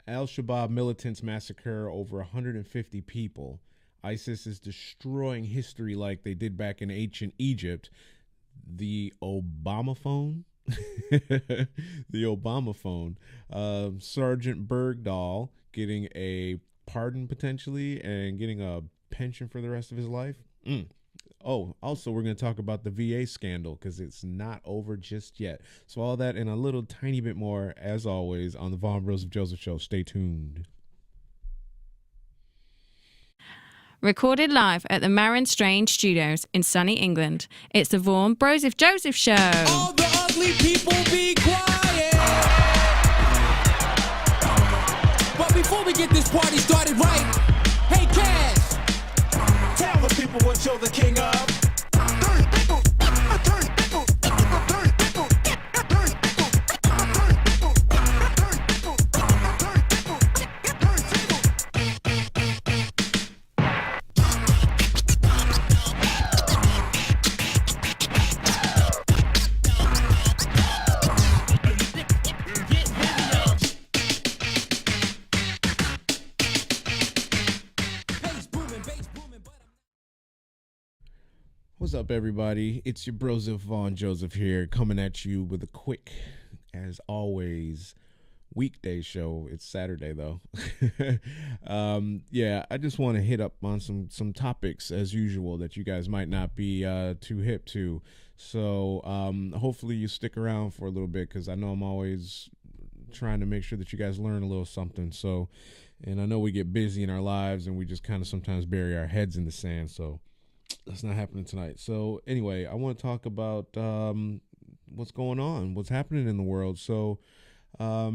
Al-Shabaab militants massacre over 150 people. ISIS is destroying history like they did back in ancient Egypt. The Obama phone? The Obama phone. Sergeant Bergdahl getting a pardon potentially and getting a pension for the rest of his life. Oh, also, we're going to talk about the VA scandal because it's not over just yet. So all that and a little tiny bit more, as always, on the Vaughn Johseph Show. Stay tuned. Recorded live at the Marin Strange Studios in sunny England, it's the Vaughn Johseph Show. All the ugly people be quiet. But before we get this party started right, hey Cash, tell the people what you're the king of. What's up, everybody? It's your bros Vaughn Johseph here, coming at you with a quick, as always, weekday show. It's Saturday though. Yeah, I just want to hit up on some topics as usual that you guys might not be too hip to. So hopefully you stick around for a little bit because I know I'm always trying to make sure that you guys learn a little something. So, and I know we get busy in our lives and we just kind of sometimes bury our heads in the sand. So that's not happening tonight. So anyway, I want to talk about what's going on, what's happening in the world. So at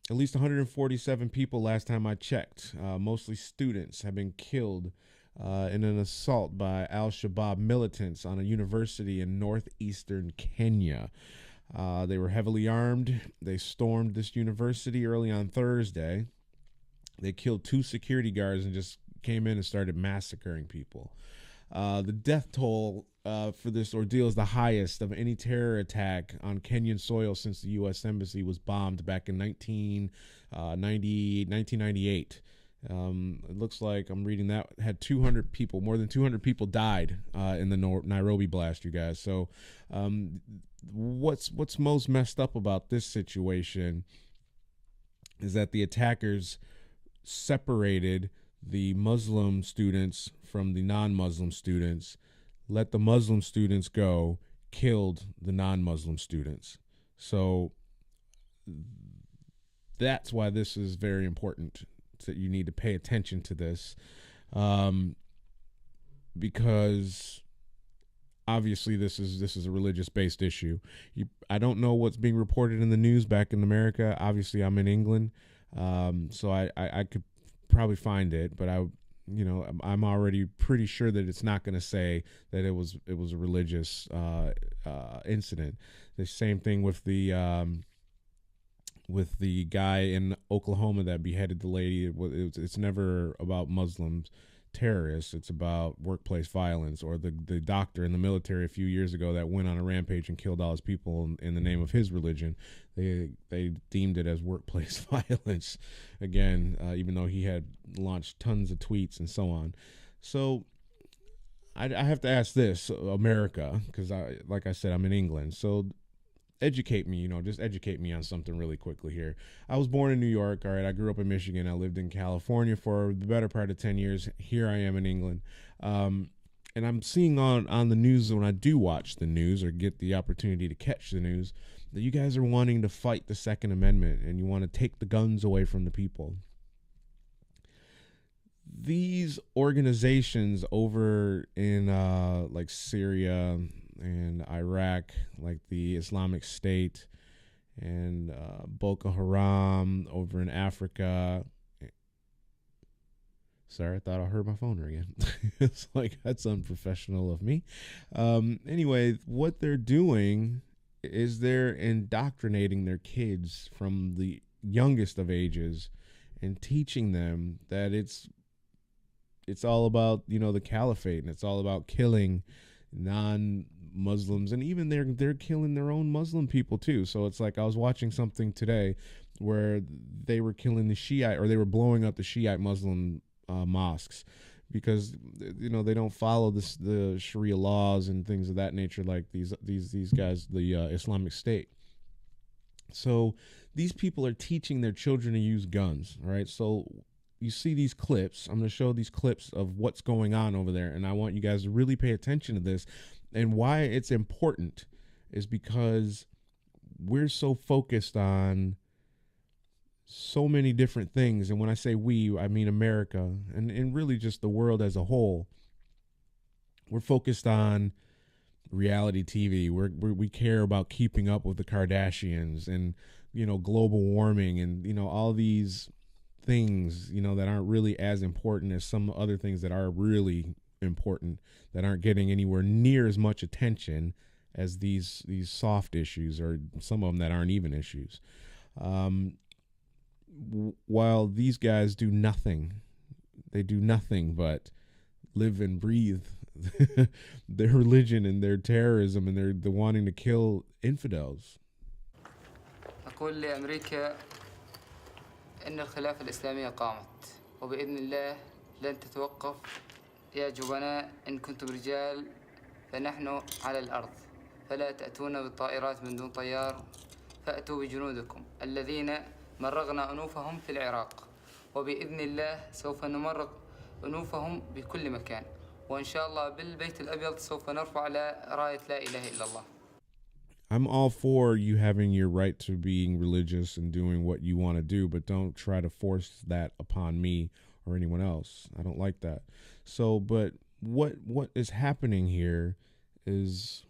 least 147 people last time I checked, mostly students, have been killed in an assault by Al-Shabaab militants on a university in northeastern Kenya. They were heavily armed. They stormed this university early on Thursday. They killed 2 security guards and just came in and started massacring people. The death toll for this ordeal is the highest of any terror attack on Kenyan soil since the U.S. Embassy was bombed back in 1998. It looks like I'm reading that had 200 people, more than 200 people died in the Nairobi blast, you guys. So what's most messed up about this situation is that the attackers separated the Muslim students from the non-Muslim students, let the Muslim students go, killed the non-Muslim students. So that's why this is very important, that you need to pay attention to this, because obviously this is a religious-based issue. I don't know what's being reported in the news back in America. Obviously, I'm in England, so I could probably find it, but I'm already pretty sure that it's not going to say that it was a religious incident. The same thing with the guy in Oklahoma that beheaded the lady. It's never about Muslims terrorists. It's about workplace violence. Or the doctor in the military a few years ago that went on a rampage and killed all his people in the name of his religion. They deemed it as workplace violence again, even though he had launched tons of tweets and so on. So I have to ask this, America, because like I said, I'm in England. So educate me, just educate me on something really quickly here. I was born in New York. All right. I grew up in Michigan. I lived in California for the better part of 10 years. Here I am in England. And I'm seeing on the news, when I do watch the news or get the opportunity to catch the news, that you guys are wanting to fight the Second Amendment and you want to take the guns away from the people. These organizations over in like Syria and Iraq, like the Islamic State and Boko Haram over in Africa. Sorry, I thought I heard my phone ringing. It's like, that's unprofessional of me. Anyway, what they're doing is they're indoctrinating their kids from the youngest of ages and teaching them that it's all about, the caliphate, and it's all about killing non-Muslims, and even they're killing their own Muslim people too. So it's like, I was watching something today where they were killing the Shiite, or they were blowing up the Shiite Muslim mosques, because they don't follow the Sharia laws and things of that nature, like these guys, the Islamic State. So these people are teaching their children to use guns. All right, so you see these clips. I'm going to show these clips of what's going on over there, and I want you guys to really pay attention to this. And why it's important is because we're so focused on so many different things. And when I say we, I mean America and really just the world as a whole. We're focused on reality TV. We care about keeping up with the Kardashians and, global warming and, all these things, that aren't really as important as some other things that are really important, that aren't getting anywhere near as much attention as these soft issues, or some of them that aren't even issues. While these guys do nothing, they do nothing but live and breathe their religion and their terrorism and their wanting to kill infidels. أقول لأمريكا إن الخلافة الإسلامية قامت وبإذن الله لن تتوقف يا جبناء إن كنتم رجال فنحن على الأرض فلا تأتون بالطائرات من دون طيار فأتوا بجنودكم الذين مرغنا أنوفهم في العراق وبإذن الله سوف نمرق أنوفهم بكل مكان وإن شاء الله بالبيت الأبيض سوف نرفع على راية لا إله إلا الله. I'm all for you having your right to being religious and doing what you want to do, but don't try to force that upon me or anyone else. I don't like that. So, but what is happening here is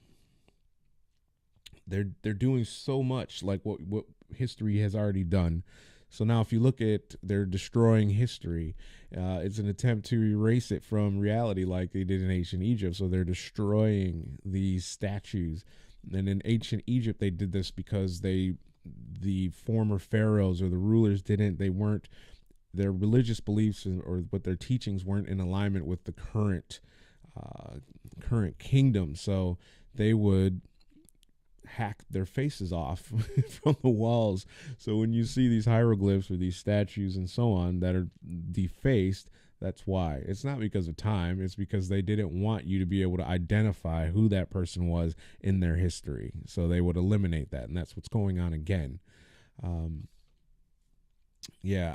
they're doing so much like what history has already done. So now if you look at, they're destroying history. It's an attempt to erase it from reality like they did in ancient Egypt. So they're destroying these statues. And in ancient Egypt, they did this because the former pharaohs or the rulers their religious beliefs or what their teachings weren't in alignment with the current kingdom. So they would hack their faces off from the walls. So when you see these hieroglyphs or these statues and so on that are defaced, that's why. It's not because of time. It's because they didn't want you to be able to identify who that person was in their history. So they would eliminate that. And that's what's going on again.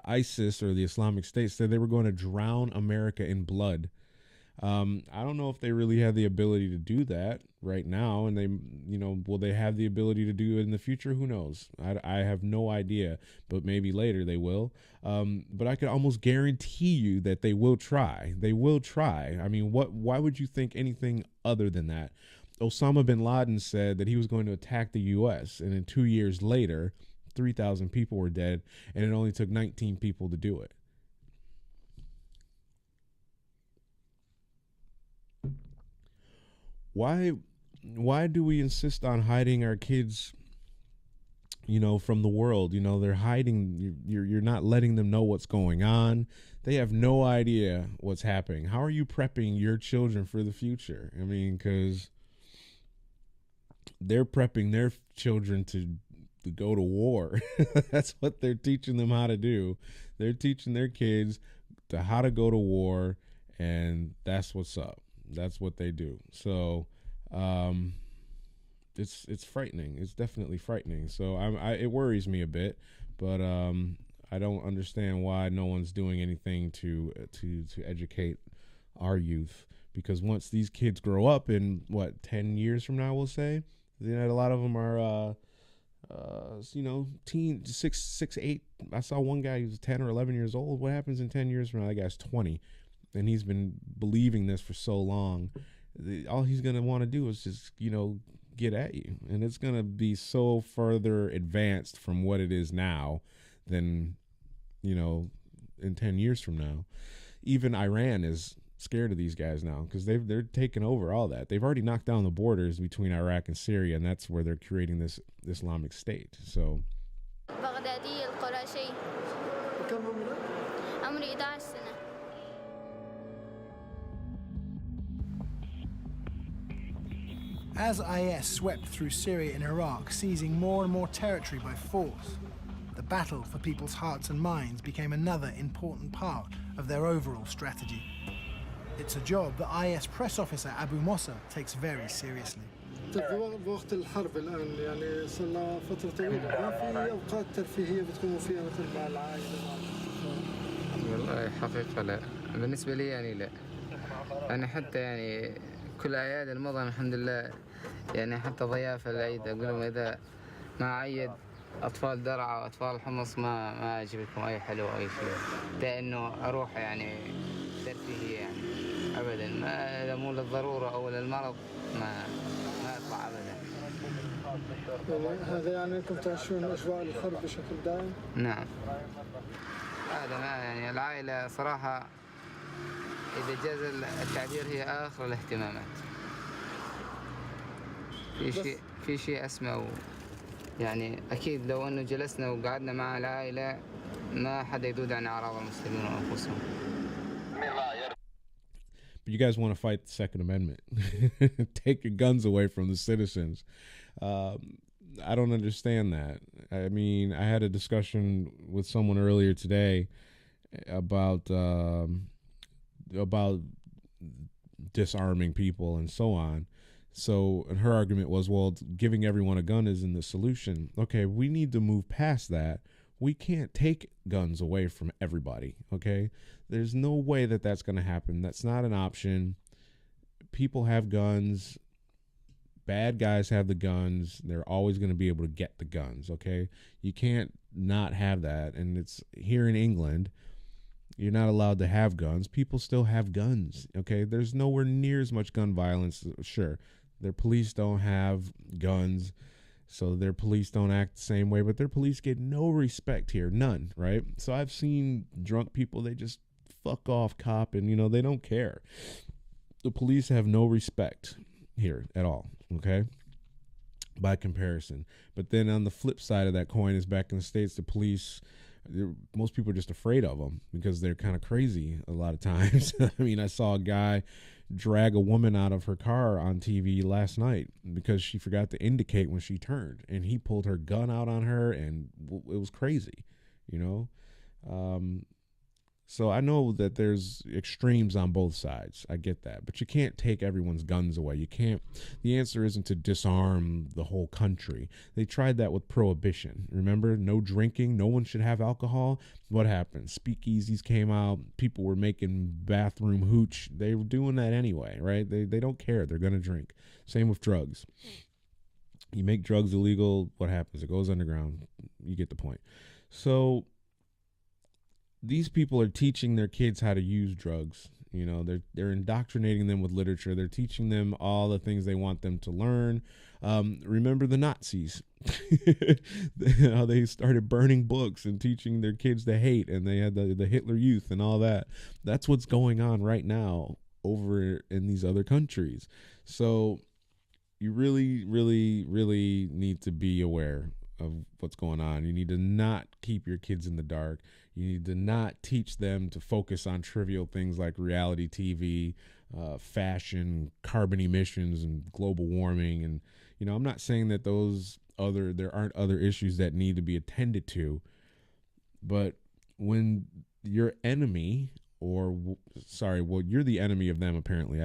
ISIS, or the Islamic State, said they were going to drown America in blood. I don't know if they really have the ability to do that right now, and they, will they have the ability to do it in the future? Who knows? I have no idea, but maybe later they will. But I could almost guarantee you that they will try. They will try. I mean, why would you think anything other than that? Osama bin Laden said that he was going to attack the U.S., and then 2 years later, 3,000 people were dead, and it only took 19 people to do it. Why do we insist on hiding our kids, from the world? They're hiding. You're not letting them know what's going on. They have no idea what's happening. How are you prepping your children for the future? I mean, because they're prepping their children to go to war. That's what they're teaching them how to do. They're teaching their kids how to go to war, and that's what's up. That's what they do. So it's frightening. It's definitely frightening. So it worries me a bit, but I don't understand why no one's doing anything to educate our youth, because once these kids grow up in 10 years from now, we'll say, a lot of them are teen, 6, 8. I saw one guy who's 10 or 11 years old. What happens in 10 years from now? That guy's 20. And he's been believing this for so long. All he's going to want to do is just, get at you. And it's going to be so further advanced from what it is now than, in 10 years from now. Even Iran is scared of these guys now because they're taking over all that. They've already knocked down the borders between Iraq and Syria, and that's where they're creating this Islamic State. So. As IS swept through Syria and Iraq, seizing more and more territory by force, the battle for people's hearts and minds became another important part of their overall strategy. It's a job that IS press officer Abu Mossa takes very seriously. وقت الحرب الآن يعني صار لها فترة طويلة ما في أوقات ترفيهية بتكونوا فيها مثل مع العائلة والله حقيقة لا بالنسبة لي يعني لا أنا حتى يعني كل أعياد المضى الحمد لله يعني حتى ضيافة العيد أقول لهم إذا ما عيد أطفال درعا وأطفال حمص ما أجيب لكم أي حلو أو أي شيء ده إنه أروح يعني ترفيهية يعني أبدا ما إذا مو للضرورة أو للمرض ما أطلع أبدا. هذا يعني أنكم تعيشون أجواء الحرب بشكل دائم؟ نعم هذا ما يعني العائلة صراحة إذا جاز التعبير هي آخر الاهتمامات. في شيء أسمى يعني أكيد لو أنه جلسنا وقعدنا مع العائلة ما حدا يذود عن أعراض المسلمين وأنفسهم. But you guys want to fight the Second Amendment. Take your guns away from the citizens. I don't understand that. I mean, I had a discussion with someone earlier today about disarming people and so on. So, and her argument was, well, giving everyone a gun isn't the solution. Okay, we need to move past that. We can't take guns away from everybody, okay? There's no way that that's going to happen. That's not an option. People have guns. Bad guys have the guns. They're always going to be able to get the guns, okay? You can't not have that. And it's here in England, you're not allowed to have guns. People still have guns, okay? There's nowhere near as much gun violence. Sure, their police don't have guns, so their police don't act the same way, but their police get no respect here, none, right? So I've seen drunk people, they just fuck off cop and, they don't care. The police have no respect here at all, okay, by comparison. But then on the flip side of that coin is back in the States, the police, most people are just afraid of them because they're kind of crazy a lot of times. I mean, I saw a guy drag a woman out of her car on TV last night because she forgot to indicate when she turned, and he pulled her gun out on her, and it was crazy, So I know that there's extremes on both sides. I get that. But you can't take everyone's guns away. You can't. The answer isn't to disarm the whole country. They tried that with prohibition. Remember, no drinking. No one should have alcohol. What happened? Speakeasies came out. People were making bathroom hooch. They were doing that anyway, right? They don't care. They're going to drink. Same with drugs. You make drugs illegal. What happens? It goes underground. You get the point. So these people are teaching their kids how to use drugs. They're indoctrinating them with literature. They're teaching them all the things they want them to learn. Remember the Nazis, how they started burning books and teaching their kids to hate, and they had the Hitler Youth and all that. That's what's going on right now over in these other countries. So you really, really, really need to be aware of what's going on. You need to not keep your kids in the dark. You need to not teach them to focus on trivial things like reality TV, fashion, carbon emissions, and global warming. And, I'm not saying that there aren't other issues that need to be attended to, but when your enemy, you're the enemy of them, apparently.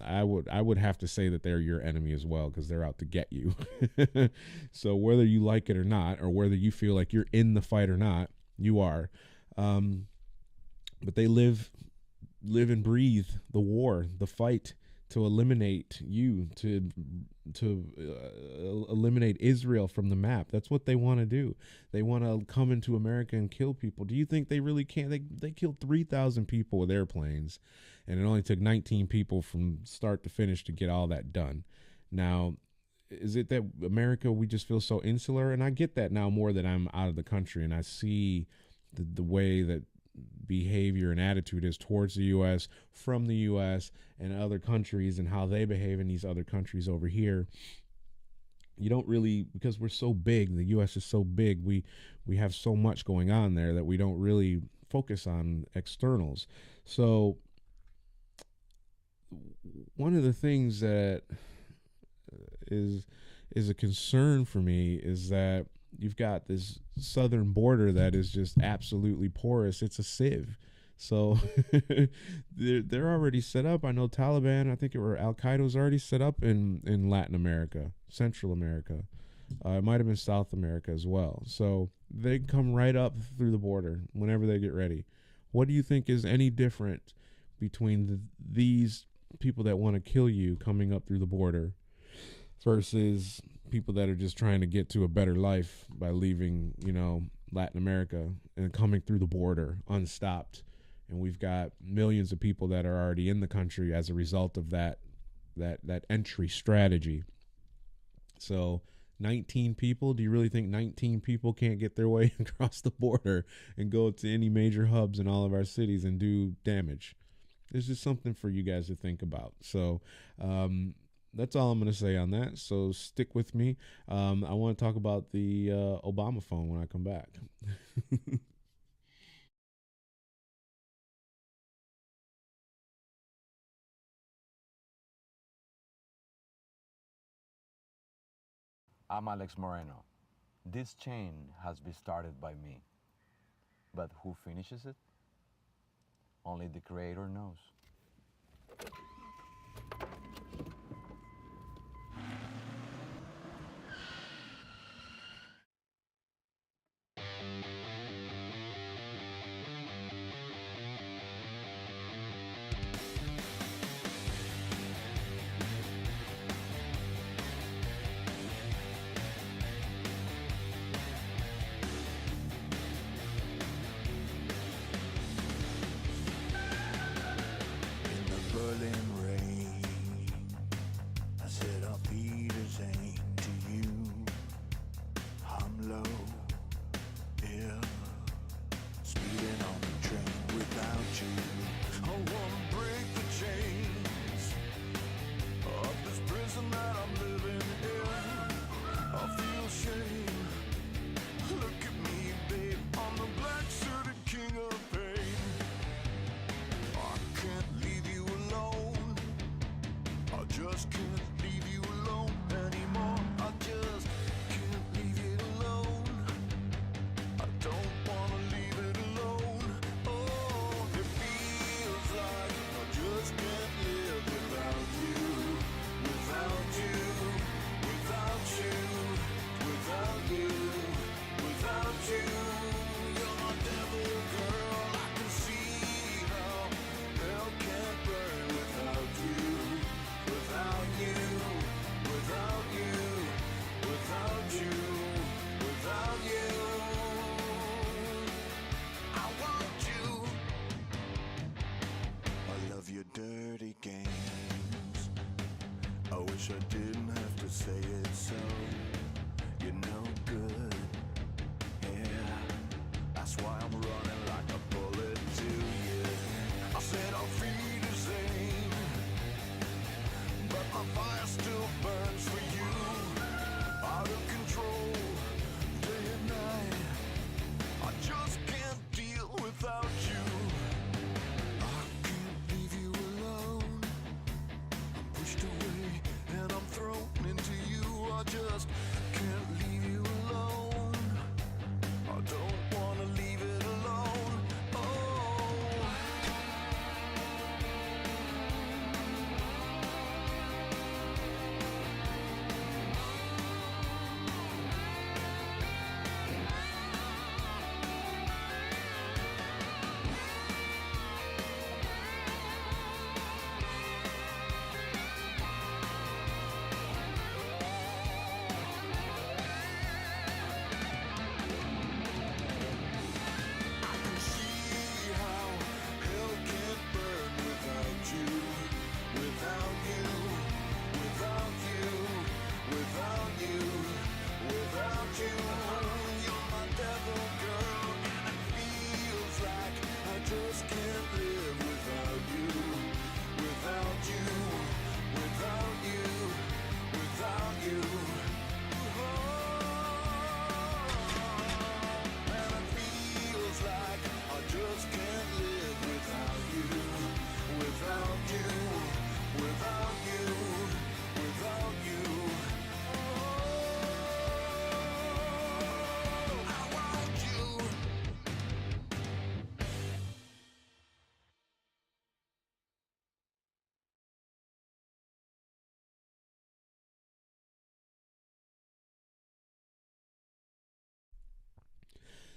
I would have to say that they're your enemy as well, because they're out to get you. So whether you like it or not, or whether you feel like you're in the fight or not, you are. But they live and breathe the war, the fight to eliminate you, to eliminate Israel from the map. That's what they want to do. They want to come into America and kill people. Do you think they really can? They killed 3,000 people with airplanes, and it only took 19 people from start to finish to get all that done. Now, is it that America, we just feel so insular? And I get that now more that I'm out of the country and I see the way that behavior and attitude is towards the U.S., from the U.S. and other countries, and how they behave in these other countries over here. You don't really, because we're so big, the U.S. is so big, we have so much going on there that we don't really focus on externals. So one of the things that is a concern for me is that you've got this southern border that is just absolutely porous. It's a sieve. So they're already set up. I know Taliban, I think Al Qaeda's already set up in Latin America, Central America. It might have been South America as well. So they come right up through the border whenever they get ready. What do you think is any different between these people that want to kill you coming up through the border versus people that are just trying to get to a better life by leaving, Latin America and coming through the border unstopped? And we've got millions of people that are already in the country as a result of that entry strategy. So 19 people, do you really think 19 people can't get their way across the border and go to any major hubs in all of our cities and do damage? There's just something for you guys to think about. So that's all I'm going to say on that. So stick with me. I want to talk about the Obama phone when I come back. I'm Alex Moreno. This chain has been started by me. But who finishes it? Only the Creator knows. wish I didn't have to say it so. You're no good, yeah. That's why I'm running like a bullet to you. I said I'll feed his aim, but my fire still burns for you. Out of control, day and night. I just can't deal without you. I can't leave you alone. I'm pushed away and I'm thrown into you. I just can't leave you alone. I don't wanna leave it alone.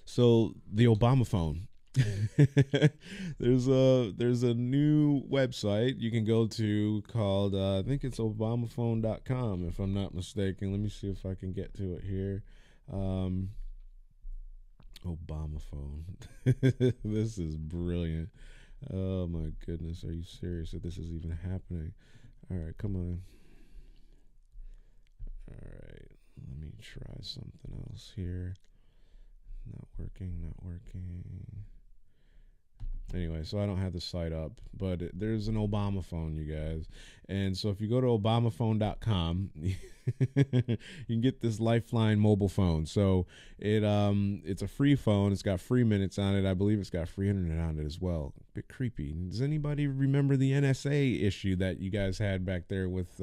So the Obama phone. there's a new website you can go to called I think it's obamaphone.com if I'm not mistaken. Let me see if I can get to it here. Obama phone. This is brilliant. Oh my goodness, are you serious that this is even happening? All right, come on. All right, let me try something else here. Not working. Anyway, so I don't have the site up, but there's an Obama phone, you guys. And so if you go to obamaphone.com, you can get this Lifeline mobile phone. So it's a free phone. It's got free minutes on it. I believe it's got free internet on it as well. A bit creepy. Does anybody remember the NSA issue that you guys had back there with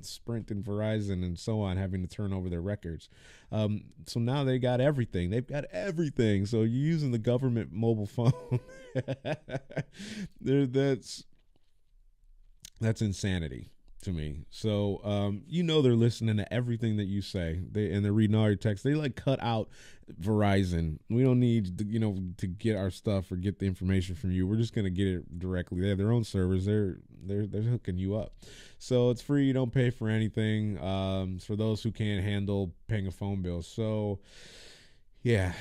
Sprint and Verizon and so on, having to turn over their records? So now they got everything. They've got everything. So you're using the government mobile phone. That's insanity to me. So they're listening to everything that you say. They're reading all your texts. They like cut out Verizon. We don't need to get our stuff or get the information from you. We're just gonna get it directly. They have their own servers. They're hooking you up. So it's free. You don't pay for anything. It's for those who can't handle paying a phone bill. So yeah,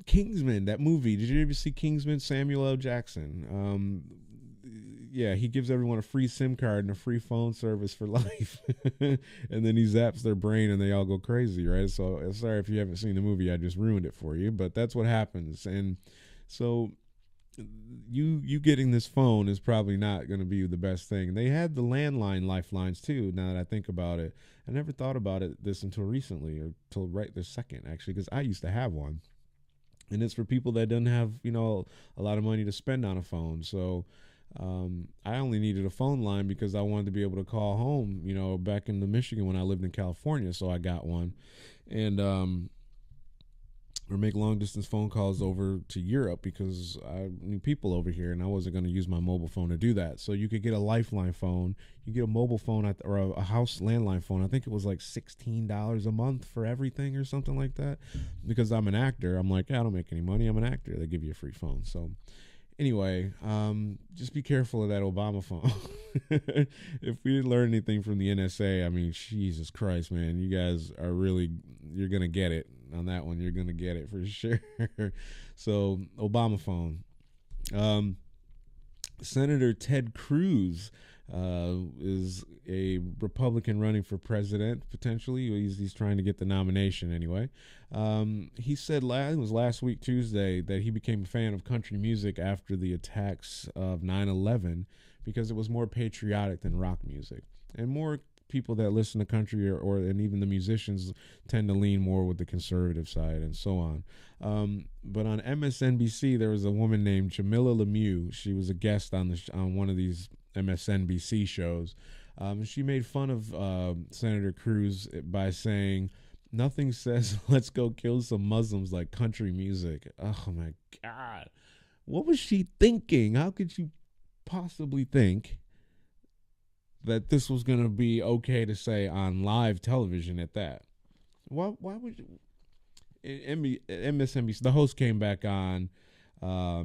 Kingsman, that movie. Did you ever see Kingsman? Samuel L. Jackson. Yeah, he gives everyone a free SIM card and a free phone service for life. And then he zaps their brain and they all go crazy, right? So sorry if you haven't seen the movie, I just ruined it for you, but that's what happens. And so you getting this phone is probably not going to be the best thing. They had the landline lifelines too, now that I think about it. I never thought about this until recently, or till right this second, actually, because I used to have one. And it's for people that don't have, a lot of money to spend on a phone. So I only needed a phone line because I wanted to be able to call home, back in Michigan when I lived in California. So I got one, and or make long distance phone calls over to Europe because I knew people over here and I wasn't going to use my mobile phone to do that. So you could get a Lifeline phone, you get a mobile phone or a house landline phone. I think it was like $16 a month for everything or something like that. Because I'm an actor, I'm like, I don't make any money. I'm an actor. They give you a free phone. So anyway, just be careful of that Obama phone. If we didn't learn anything from the NSA, I mean, Jesus Christ, man, you guys are you're going to get it on that one. You're going to get it for sure. So Obama phone. Senator Ted Cruz is a Republican running for president, potentially. He's trying to get the nomination anyway. He said it was last week, Tuesday, that he became a fan of country music after the attacks of 9/11 because it was more patriotic than rock music. And more people that listen to country and even the musicians tend to lean more with the conservative side and so on. But on MSNBC, there was a woman named Jamila Lemieux. She was a guest on one of these MSNBC shows. She made fun of Senator Cruz by saying, nothing says let's go kill some Muslims like country music. Oh my God. What was she thinking? How could you possibly think that this was going to be okay to say on live television at that? Why would you? MSNBC, the host came back on, I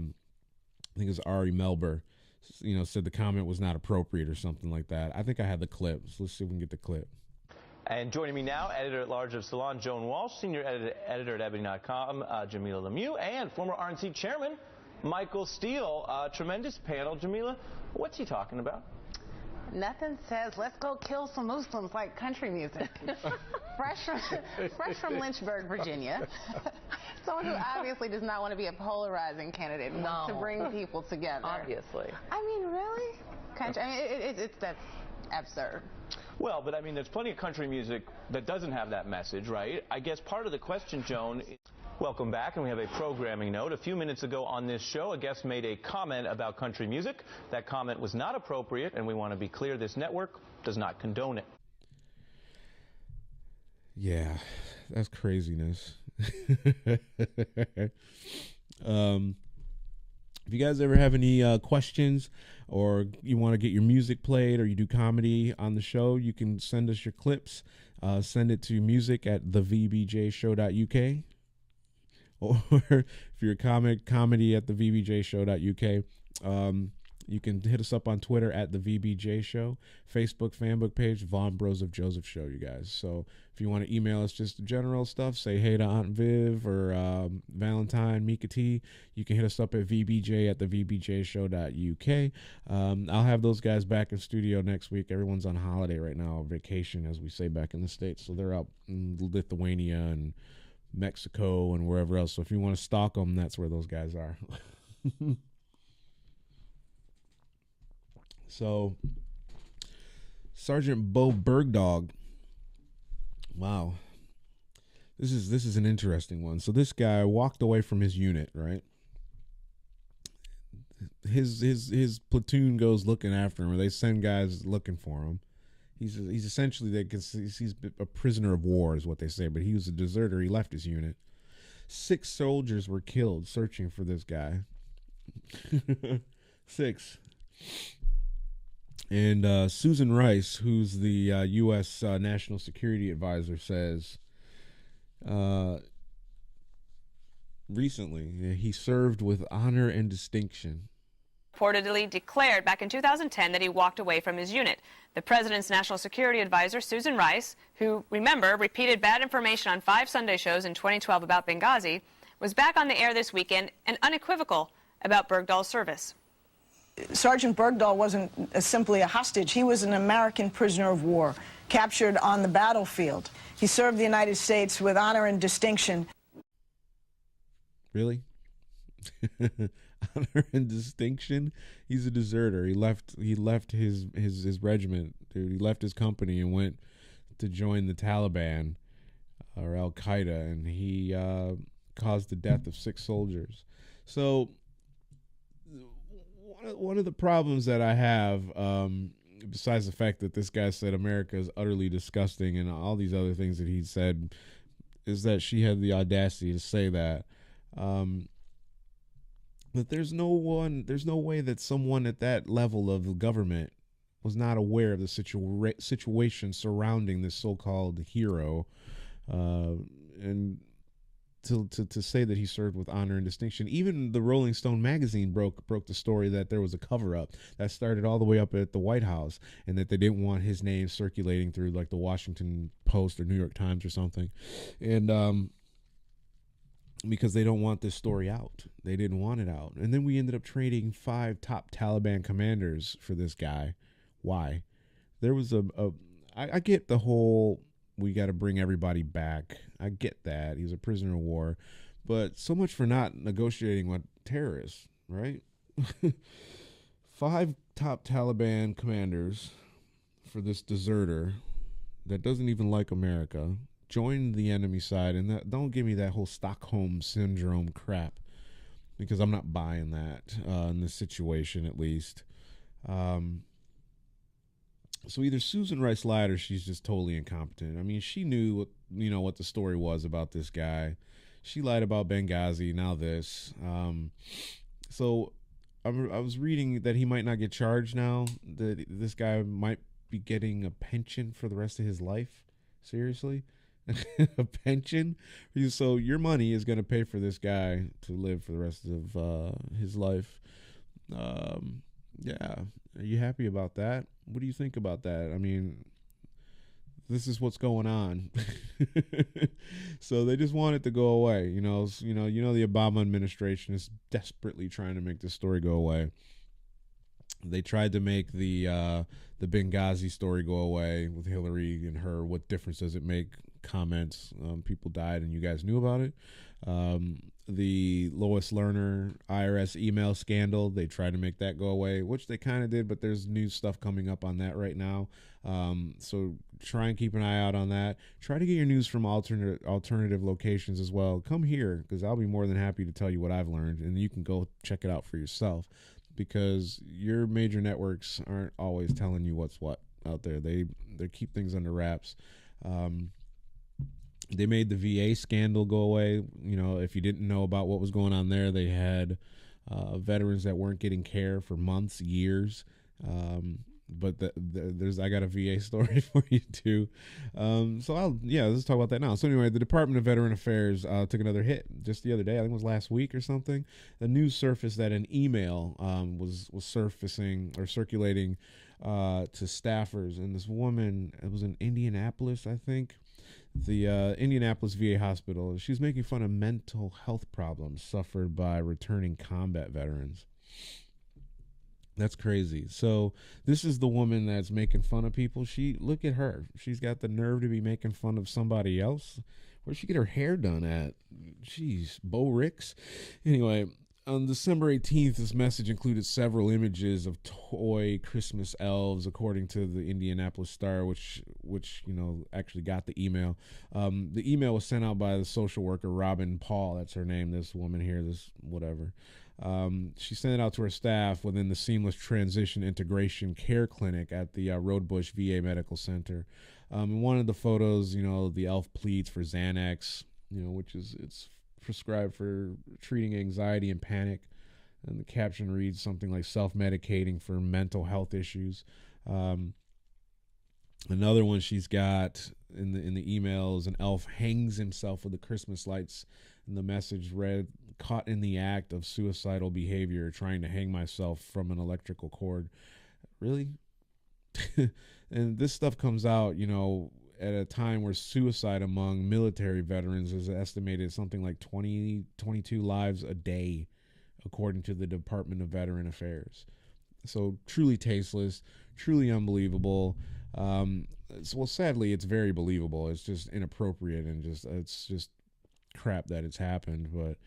think it was Ari Melber, said the comment was not appropriate or something like that. I think I had the clip, so let's see if we can get the clip. And joining me now, editor-at-large of Salon, Joan Walsh, senior editor at Ebony.com, Jamila Lemieux, and former RNC chairman, Michael Steele. Tremendous panel. Jamila, what's he talking about? Nothing says let's go kill some Muslims like country music. fresh from Lynchburg, Virginia. Someone who obviously does not want to be a polarizing candidate, wants to bring people together. Obviously. I mean, really? Country? I mean, that's absurd. Well, but I mean, there's plenty of country music that doesn't have that message, right? I guess part of the question, Joan, welcome back, and we have a programming note. A few minutes ago on this show, a guest made a comment about country music. That comment was not appropriate, and we want to be clear, this network does not condone it. Yeah, that's craziness. If you guys ever have any questions or you want to get your music played or you do comedy on the show, you can send us your clips. Send it to music@thevbjshow.uk. or if you're a comedy at thevbjshow.uk. You can hit us up on Twitter at TheVBJshow, Facebook fanbook page, Vaughn Johseph Show, you guys. So if you want to email us just general stuff, say hey to Aunt Viv or Valentine, Mika-T, you can hit us up at vbj@thevbjshow.uk. I'll have those guys back in studio next week. Everyone's on holiday right now, vacation, as we say back in the States. So they're out in Lithuania and Mexico and wherever else. So if you want to stalk them, that's where those guys are. So, Sergeant Bo Bergdog. Wow, this is an interesting one. So this guy walked away from his unit, right? His platoon goes looking after him, or they send guys looking for him. He's essentially he's a prisoner of war, is what they say. But he was a deserter. He left his unit. 6 soldiers were killed searching for this guy. 6. And Susan Rice, who's the U.S. National Security Advisor, says recently he served with honor and distinction. Reportedly declared back in 2010 that he walked away from his unit. The president's National Security Advisor, Susan Rice, who, remember, repeated bad information on 5 Sunday shows in 2012 about Benghazi, was back on the air this weekend and unequivocal about Bergdahl's service. Sergeant Bergdahl wasn't simply a hostage. He was an American prisoner of war, captured on the battlefield. He served the United States with honor and distinction. Really? Honor and distinction? He's a deserter. He left his regiment, dude. He left his company and went to join the Taliban or Al-Qaeda, and he caused the death of 6 soldiers. So one of the problems that I have, besides the fact that this guy said America is utterly disgusting and all these other things that he said, is that she had the audacity to say that. But there's no way that someone at that level of government was not aware of the situation surrounding this so-called hero, and to say that he served with honor and distinction. Even the Rolling Stone magazine broke the story that there was a cover-up that started all the way up at the White House, and that they didn't want his name circulating through like the Washington Post or New York Times or something, and because they don't want this story out. They didn't want it out. And then we ended up trading 5 top Taliban commanders for this guy. Why? There was I get the whole, we got to bring everybody back. I get that. He's a prisoner of war. But so much for not negotiating with terrorists, right? 5 top Taliban commanders for this deserter that doesn't even like America, joined the enemy side. And that, don't give me that whole Stockholm syndrome crap, because I'm not buying that in this situation, at least. So either Susan Rice lied or she's just totally incompetent. I mean, she knew what the story was about this guy. She lied about Benghazi, now this. So I was reading that he might not get charged now, that this guy might be getting a pension for the rest of his life. Seriously? A pension? So your money is going to pay for this guy to live for the rest of his life. Yeah. Are you happy about that? What do you think about that? I mean, this is what's going on. So they just want it to go away. You know, the Obama administration is desperately trying to make this story go away. They tried to make the Benghazi story go away with Hillary and her. What difference does it make? Comments. People died and you guys knew about it. The Lois Lerner IRS email scandal, they tried to make that go away, which they kind of did, but there's new stuff coming up on that right now. So try and keep an eye out on that. Try to get your news from alternative locations as well. Come here, because I'll be more than happy to tell you what I've learned, and you can go check it out for yourself, because your major networks aren't always telling you what's what out there. They keep things under wraps. They made the VA scandal go away. You know, if you didn't know about what was going on there, they had veterans that weren't getting care for months, years. but I got a VA story for you too. So let's talk about that now. So anyway, the Department of Veteran Affairs took another hit just the other day. I think it was last week or something. The news surfaced that an email was surfacing or circulating to staffers, and this woman, it was in Indianapolis, I think, the Indianapolis VA hospital. She's making fun of mental health problems suffered by returning combat veterans. That's crazy. So this is the woman that's making fun of people. Look at her. She's got the nerve to be making fun of somebody else. Where'd she get her hair done at? Jeez, Bo Ricks. Anyway, on December 18th, this message included several images of toy Christmas elves, according to the Indianapolis Star, which actually got the email. The email was sent out by the social worker Robin Paul. That's her name. This woman here. This whatever. She sent it out to her staff within the Seamless Transition Integration Care Clinic at the Roadbush VA Medical Center. In one of the photos, the elf pleads for Xanax, which it's prescribed for treating anxiety and panic. And the caption reads something like self-medicating for mental health issues. Another one she's got in the emails, an elf hangs himself with the Christmas lights, and the message read, "Caught in the act of suicidal behavior, trying to hang myself from an electrical cord." Really? And this stuff comes out, at a time where suicide among military veterans is estimated something like 22 lives a day, according to the Department of Veteran Affairs. So truly tasteless, truly unbelievable. Sadly, it's very believable. It's just inappropriate and it's just crap that it's happened. But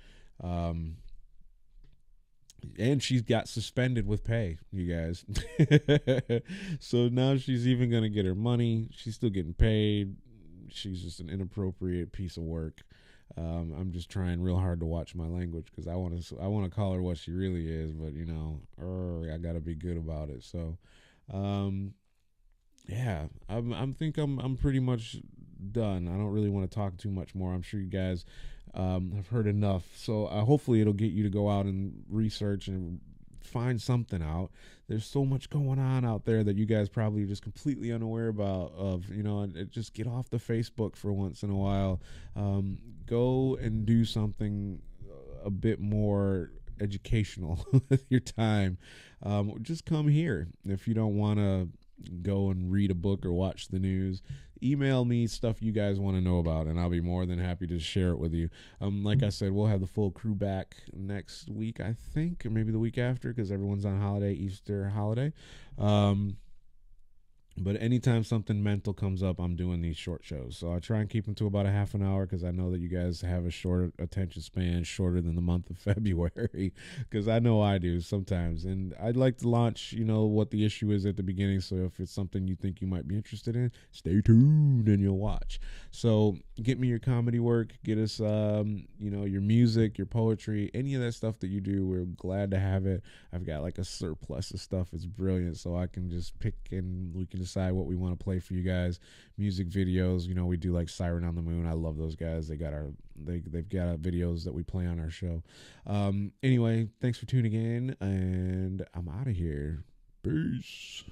and she got suspended with pay, you guys. So now she's even gonna get her money. She's still getting paid. She's just an inappropriate piece of work. I'm just trying real hard to watch my language because I want to call her what she really is, but I gotta be good about it. So, yeah, I'm pretty much done. I don't really want to talk too much more. I'm sure you guys have heard enough. So hopefully it'll get you to go out and research and find something out. There's so much going on out there that you guys probably are just completely unaware of, and just get off the Facebook for once in a while. Go and do something a bit more educational with your time. Just come here. If you don't want to go and read a book or watch the news, email me stuff you guys want to know about, and I'll be more than happy to share it with you. Like I said, we'll have the full crew back next week, I think, or maybe the week after, because everyone's on holiday, Easter holiday. But anytime something mental comes up, I'm doing these short shows. So I try and keep them to about a half an hour because I know that you guys have a short attention span, shorter than the month of February, because I know I do sometimes. And I'd like to launch, what the issue is at the beginning. So if it's something you think you might be interested in, stay tuned and you'll watch. So get me your comedy work, get us, your music, your poetry, any of that stuff that you do. We're glad to have it. I've got like a surplus of stuff. It's brilliant. So I can just pick and we can decide what we want to play for you guys. Music videos, we do like Siren on the Moon. I love those guys. They've got videos that we play on our show. Anyway, thanks for tuning in, and I'm out of here. Peace.